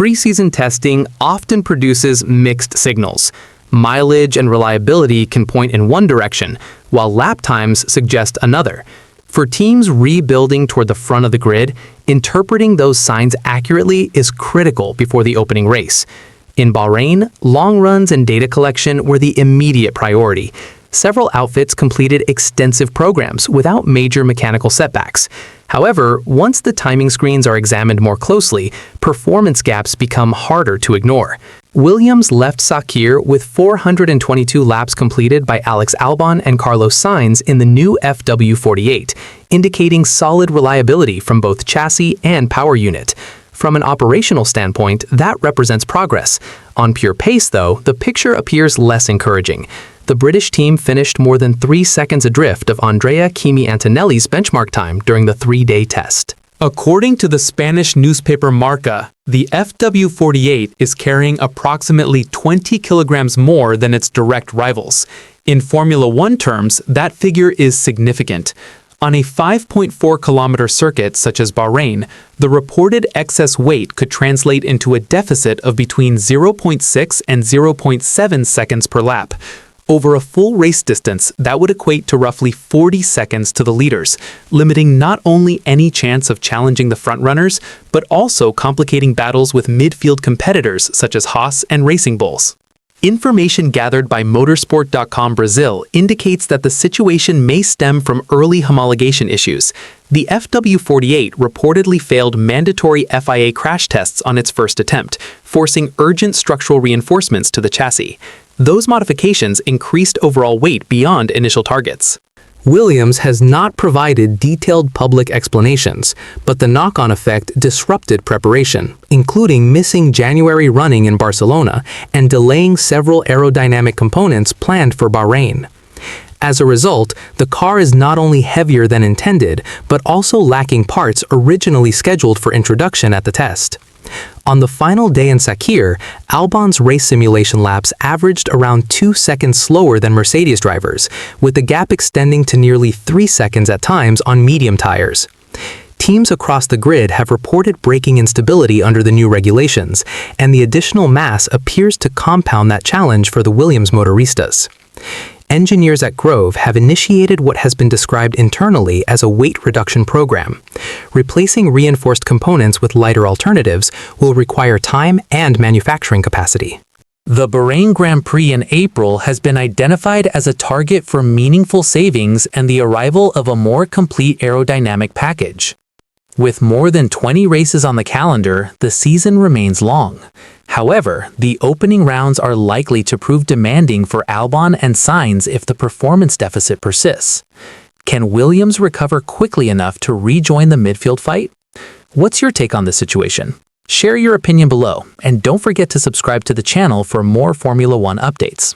Preseason testing often produces mixed signals. Mileage and reliability can point in one direction, while lap times suggest another. For teams rebuilding toward the front of the grid, interpreting those signs accurately is critical before the opening race. In Bahrain, long runs and data collection were the immediate priority. Several outfits completed extensive programs without major mechanical setbacks. However, once the timing screens are examined more closely, performance gaps become harder to ignore. Williams left Sakir with 422 laps completed by Alex Albon and Carlos Sainz in the new FW48, indicating solid reliability from both chassis and power unit. From an operational standpoint, that represents progress. On pure pace, though, the picture appears less encouraging. The British team finished more than 3 seconds adrift of Andrea Kimi Antonelli's benchmark time during the 3-day test. According to the Spanish newspaper Marca, the FW48 is carrying approximately 20 kilograms more than its direct rivals. In Formula One terms, that figure is significant. On a 5.4-kilometer circuit such as Bahrain, the reported excess weight could translate into a deficit of between 0.6 and 0.7 seconds per lap. Over a full race distance, that would equate to roughly 40 seconds to the leaders, limiting not only any chance of challenging the frontrunners, but also complicating battles with midfield competitors such as Haas and Racing Bulls. Information gathered by motorsport.com Brazil indicates that the situation may stem from early homologation issues. The FW48 reportedly failed mandatory FIA crash tests on its first attempt, forcing urgent structural reinforcements to the chassis. Those modifications increased overall weight beyond initial targets. Williams has not provided detailed public explanations, but the knock-on effect disrupted preparation, including missing January running in Barcelona and delaying several aerodynamic components planned for Bahrain. As a result, the car is not only heavier than intended, but also lacking parts originally scheduled for introduction at the test. On the final day in Sakir, Albon's race simulation laps averaged around 2 seconds slower than Mercedes drivers, with the gap extending to nearly 3 seconds at times on medium tires. Teams across the grid have reported braking instability under the new regulations, and the additional mass appears to compound that challenge for the Williams motoristas. Engineers at Grove have initiated what has been described internally as a weight reduction program. Replacing reinforced components with lighter alternatives will require time and manufacturing capacity. The Bahrain Grand Prix in April has been identified as a target for meaningful savings and the arrival of a more complete aerodynamic package. With more than 20 races on the calendar, the season remains long. However, the opening rounds are likely to prove demanding for Albon and Sainz if the performance deficit persists. Can Williams recover quickly enough to rejoin the midfield fight? What's your take on this situation? Share your opinion below, and don't forget to subscribe to the channel for more Formula One updates.